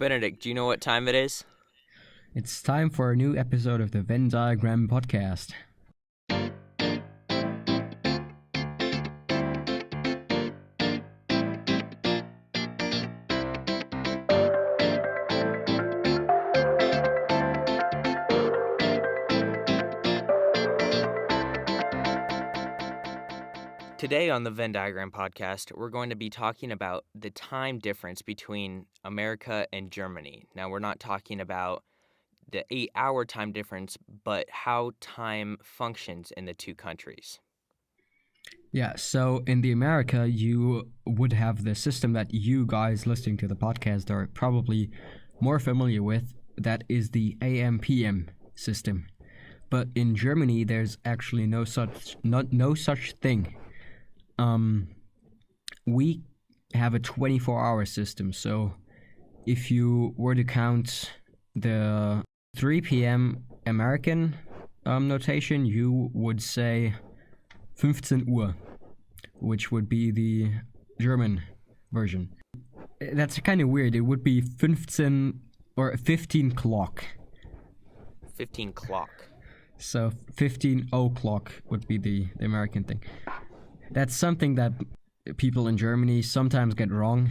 Benedict, do you know what time it is? It's time for a new episode of the Venn Diagram Podcast. Today on the Venn Diagram Podcast, we're going to be talking about the time difference between America and Germany. Now, we're not talking about the 8-hour time difference, but how time functions in the two countries. Yeah, so in the America, you would have the system that you guys listening to the podcast are probably more familiar with. That is the AM/PM system. But in Germany, there's actually no such thing. We have a 24-hour system, so if you were to count the 3 p.m. American notation, you would say 15 Uhr, which would be the German version. That's kind of weird. It would be 15 clock. 15 clock. So 15 o'clock would be the American thing. That's something that people in Germany sometimes get wrong.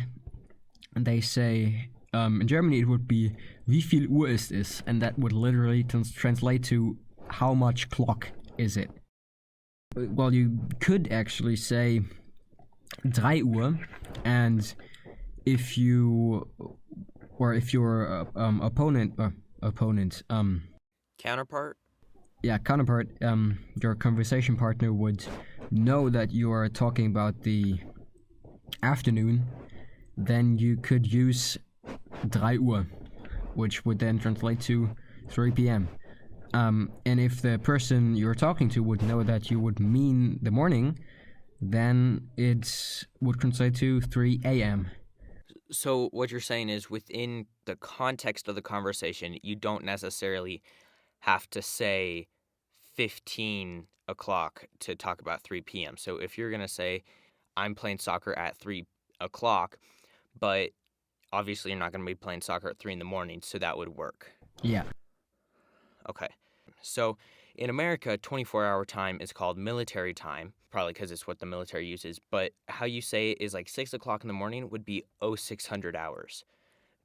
And they say, in Germany it would be wie viel Uhr ist es? And that would literally translate to how much clock is it? Well, you could actually say 3 Uhr, and if your Counterpart? Yeah, counterpart, your conversation partner would know that you are talking about the afternoon, then you could use 3 Uhr, which would then translate to 3 p.m. And if the person you're talking to would know that you would mean the morning, then it would translate to 3 a.m. So what you're saying is within the context of the conversation, you don't necessarily have to say 15 o'clock to talk about 3 p.m. So if you're going to say, I'm playing soccer at 3 o'clock, but obviously you're not going to be playing soccer at 3 in the morning, so that would work. Yeah. Okay. So in America, 24-hour time is called military time, probably because it's what the military uses. But how you say it is like 6 o'clock in the morning would be 0600 hours.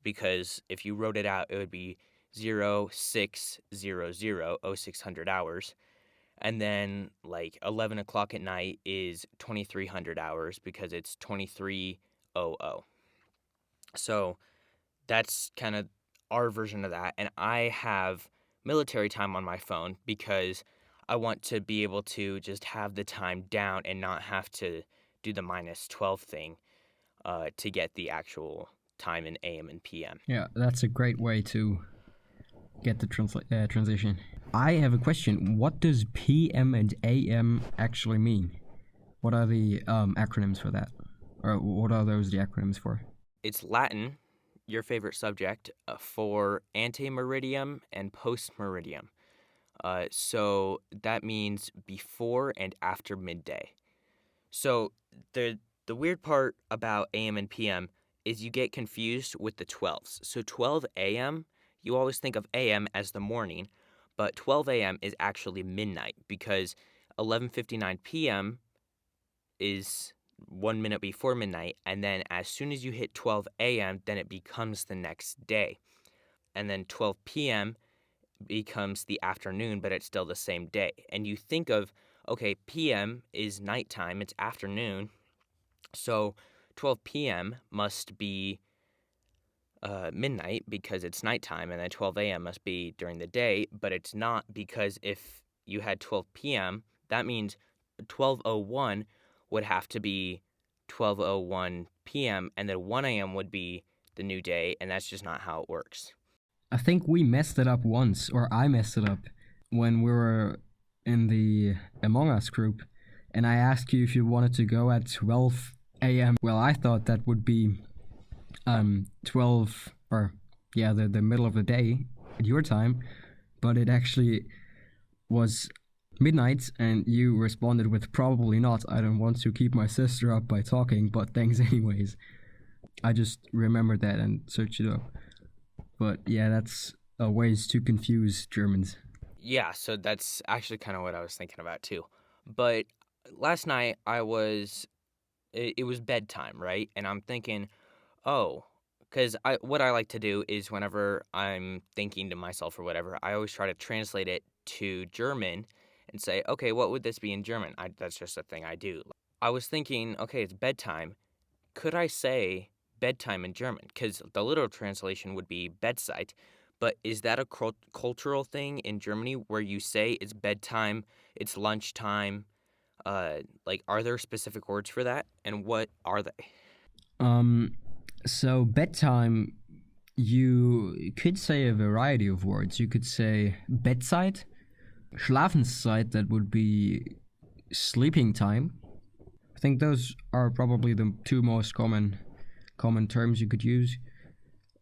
Because if you wrote it out, it would be 0600, 0600 hours. And then like 11 o'clock at night is 2300 hours because it's 2300. So that's kind of our version of that. And I have military time on my phone because I want to be able to just have the time down and not have to do the minus 12 thing to get the actual time in AM and PM. Yeah, that's a great way to get the transition. I have a question. What does PM and AM actually mean? What are the acronyms for that? Or what are those the acronyms for? It's Latin, your favorite subject, for ante-meridium and post-meridium. So that means before and after midday. So the weird part about AM and PM is you get confused with the 12s. So 12 a.m., you always think of AM as the morning, but 12 a.m. is actually midnight because 11:59 p.m. is 1 minute before midnight, and then as soon as you hit 12 a.m., then it becomes the next day. And then 12 p.m. becomes the afternoon, but it's still the same day. And you think of, okay, p.m. is nighttime, it's afternoon, so 12 p.m. must be midnight because it's nighttime, and then 12 a.m. must be during the day, but it's not because if you had 12 p.m., that means 12:01 would have to be 12:01 p.m., and then 1 a.m. would be the new day, and that's just not how it works. I think we messed it up once, or I messed it up, when we were in the Among Us group, and I asked you if you wanted to go at 12 a.m. Well, I thought that would be 12, the middle of the day at your time, but it actually was midnight, and you responded with probably not. I don't want to keep my sister up by talking, but thanks anyways. I just remembered that and searched it up. But yeah, that's ways to confuse Germans. Yeah, so that's actually kind of what I was thinking about too. But last night it was bedtime, right? And I'm thinking, oh, because what I like to do is whenever I'm thinking to myself or whatever, I always try to translate it to German and say, okay, what would this be in German? That's just a thing I do. I was thinking, okay, it's bedtime. Could I say bedtime in German? Because the literal translation would be Bedside. But is that a cultural thing in Germany where you say it's bedtime, it's lunchtime? Are there specific words for that? And what are they? Um, so bedtime, you could say a variety of words. You could say bedside, Schlafenszeit. That would be sleeping time. I think those are probably the two most common terms you could use.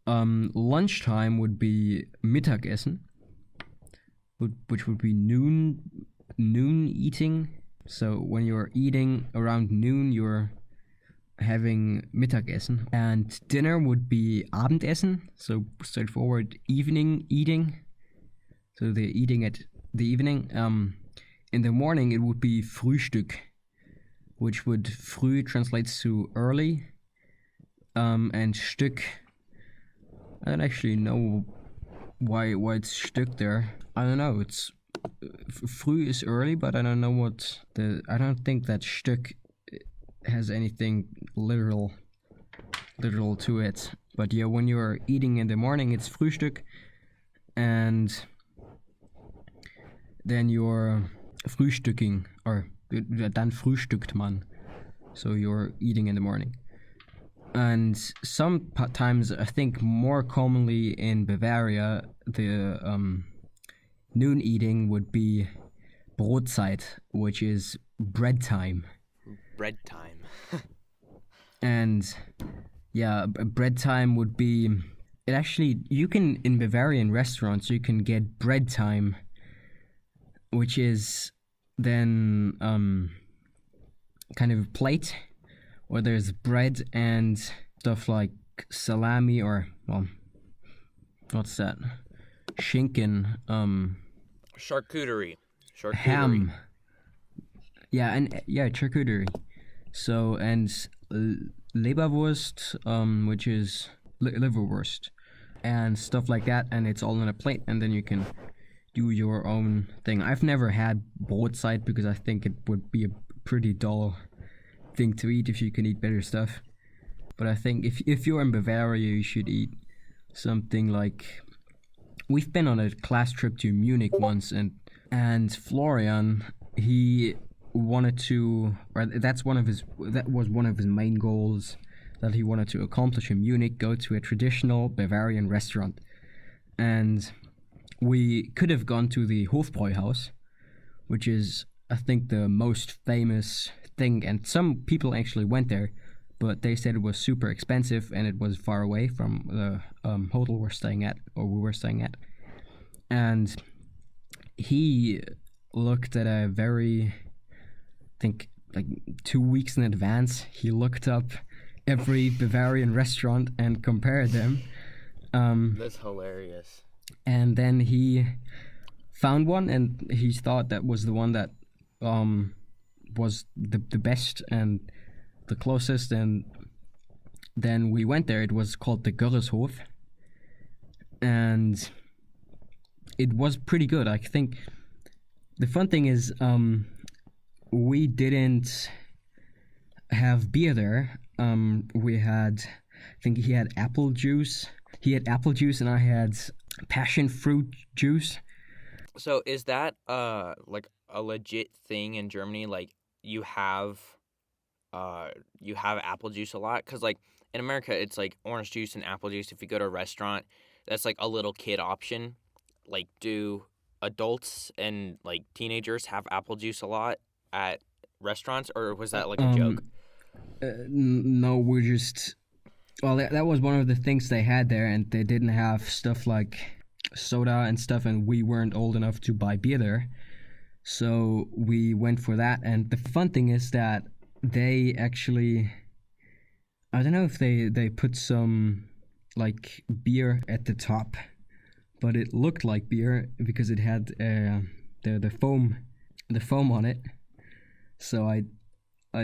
Lunchtime would be Mittagessen, which would be noon eating. So when you're eating around noon, you're having Mittagessen. And dinner would be Abendessen, so straightforward evening eating. So they're eating at the evening. In the morning, it would be Frühstück, which would früh translates to early, and Stück. I don't actually know why it's Stück there. I don't know. It's früh is early, but I don't know what the. I don't think that Stück has anything literal to it. But yeah, when you're eating in the morning, it's Frühstück, and then you're frühstücking, or dann frühstückt man. So you're eating in the morning. And sometimes, I think more commonly in Bavaria, the noon eating would be Brotzeit, which is bread time. Bread time. And yeah, bread time would be. It actually, you can, in Bavarian restaurants, you can get bread time, which is then kind of a plate where there's bread and stuff like salami, or, well, what's that? Schinken, Charcuterie. ham. Yeah, and yeah, charcuterie. So, and Leberwurst, which is liverwurst, and stuff like that, and it's all on a plate, and then you can do your own thing. I've never had Brotzeit because I think it would be a pretty dull thing to eat if you can eat better stuff. But I think if you're in Bavaria, you should eat something like. We've been on a class trip to Munich once, and Florian, he wanted to, or that was one of his main goals that he wanted to accomplish in Munich, go to a traditional Bavarian restaurant. And we could have gone to the Hofbräuhaus, which is, I think, the most famous thing, and some people actually went there, but they said it was super expensive and it was far away from the hotel we were staying at. And he looked at a very, I think, like 2 weeks in advance, he looked up every Bavarian restaurant and compared them. That's hilarious. And then he found one, and he thought that was the one that was the best and the closest. And then we went there. It was called the Görreshof, and it was pretty good. I think the fun thing is we didn't have beer there. We had, I think he had apple juice. He had apple juice and I had passion fruit juice. So is that like a legit thing in Germany? Like you have apple juice a lot? Because like in America, it's like orange juice and apple juice. If you go to a restaurant, that's like a little kid option. Like, do adults and like teenagers have apple juice a lot at restaurants, or was that like a joke? No, we're just. Well, that was one of the things they had there, and they didn't have stuff like soda and stuff, and we weren't old enough to buy beer there. So we went for that, and the fun thing is that they actually, I don't know if they put some like beer at the top, but it looked like beer because it had the foam on it. So I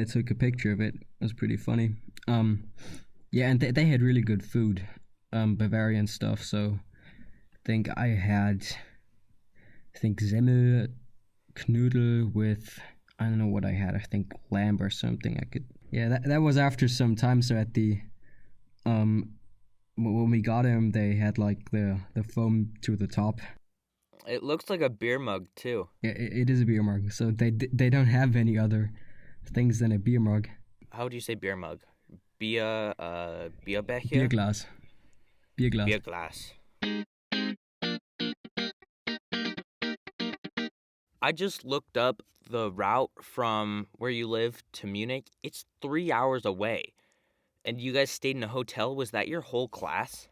took a picture of it. It was pretty funny. Yeah, and they had really good food, Bavarian stuff. So I think Semmel Knödel with, I don't know what I had. I think lamb or something. Yeah, that was after some time. So at the um when we got them, they had like the foam to the top. It looks like a beer mug too. Yeah, it is a beer mug. So they don't have any other things than a beer mug. How do you say beer mug? Bierbecher? Bierglas. Bierglas. Beer glass. I just looked up the route from where you live to Munich. It's 3 hours away. And you guys stayed in a hotel? Was that your whole class?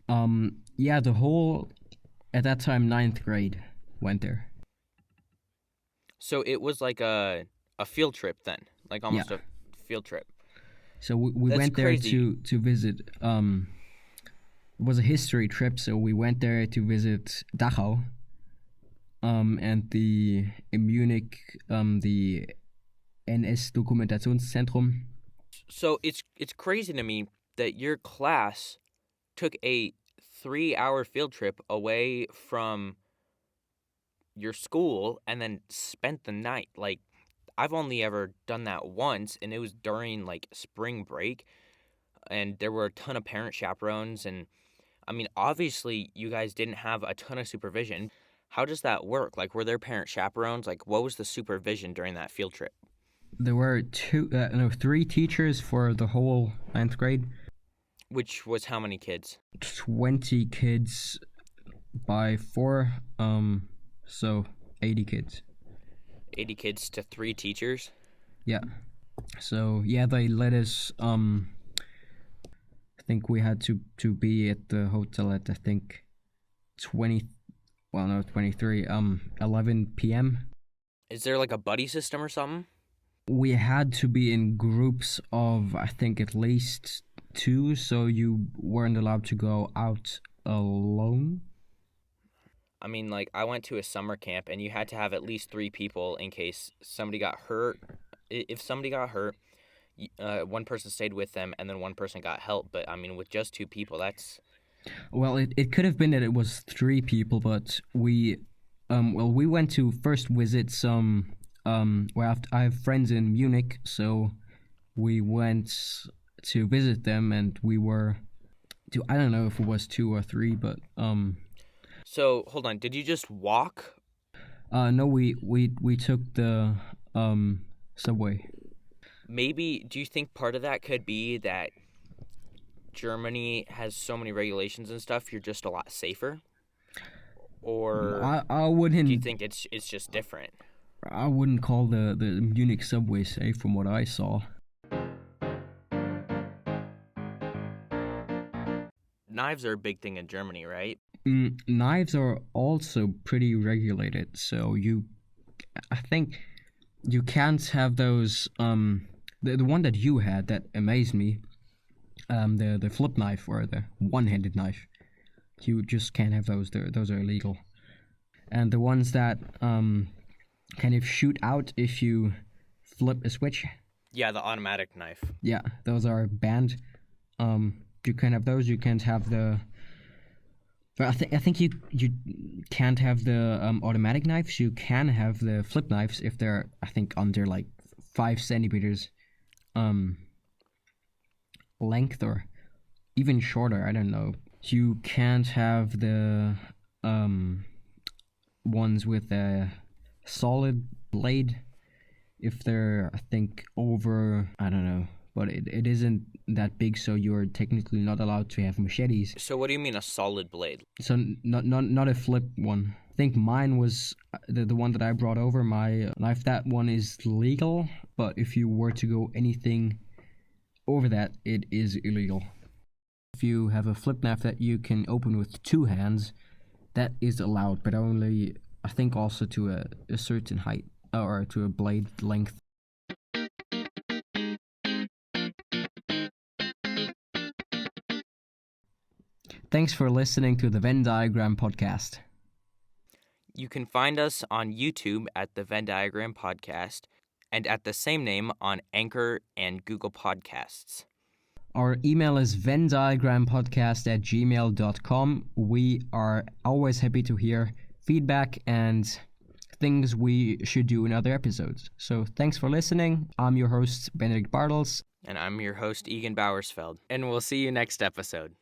Yeah, the whole at that time ninth grade went there. So it was like a field trip then, like Yeah. almost a field trip. So we That's went there crazy. to visit. It was a history trip, so we went there to visit Dachau. And the in Munich, the NS Dokumentationszentrum. So it's crazy to me that your class took a 3 hour field trip away from your school and then spent the night. Like I've only ever done that once, and it was during like spring break, and there were a ton of parent chaperones. And I mean, obviously you guys didn't have a ton of supervision. How does that work? Like, were there parent chaperones? Like, what was the supervision during that field trip? There were three teachers for the whole ninth grade. Which was how many kids? 20 kids by four. So 80 kids. 80 kids to 3 teachers? Yeah. So yeah, they let us. I think we had to be at the hotel at I think 20. Well, no, 23. 11 p.m. Is there like a buddy system or something? We had to be in groups of I think at least two, so you weren't allowed to go out alone. I mean, like, I went to a summer camp and you had to have at least 3 people in case somebody got hurt. If somebody got hurt, one person stayed with them and then one person got help. But I mean, with just 2 people, that's. Well, it could have been that it was three people, but we went to first visit some, well, I have friends in Munich, so we went to visit them, and we were, I don't know if it was two or three, but, So, hold on. Did you just walk? no, we took the, subway. Maybe, do you think part of that could be that Germany has so many regulations and stuff, you're just a lot safer? Or I do you wouldn't, think it's just different? I wouldn't call the Munich subway safe from what I saw. Knives are a big thing in Germany, right? Knives are also pretty regulated, so I think you can't have those. The one that you had that amazed me, the flip knife or the one-handed knife. You just can't have those. Those are illegal. And the ones that kind of shoot out if you flip a switch. Yeah, the automatic knife. Yeah, those are banned. You can have those. You can't have the. But I think you can't have the automatic knives. You can have the flip knives if they're I think under like 5 centimeters length or even shorter. I don't know. You can't have the ones with a solid blade if they're I think over I don't know, but it isn't that big, so you're technically not allowed to have machetes. So what do you mean a solid blade? So not a flip one. I think mine was the one that I brought over my knife. That one is legal, but if you were to go anything over that, it is illegal. If you have a flip knife that you can open with 2 hands, that is allowed, but only I think also to a certain height or to a blade length. Thanks for listening to the Venn Diagram Podcast. You can find us on YouTube at the Venn Diagram Podcast and at the same name on Anchor and Google Podcasts. Our email is vendiagrampodcast@gmail.com. We are always happy to hear feedback and things we should do in other episodes. So thanks for listening. I'm your host, Benedict Bartels. And I'm your host, Egan Bowersfeld. And we'll see you next episode.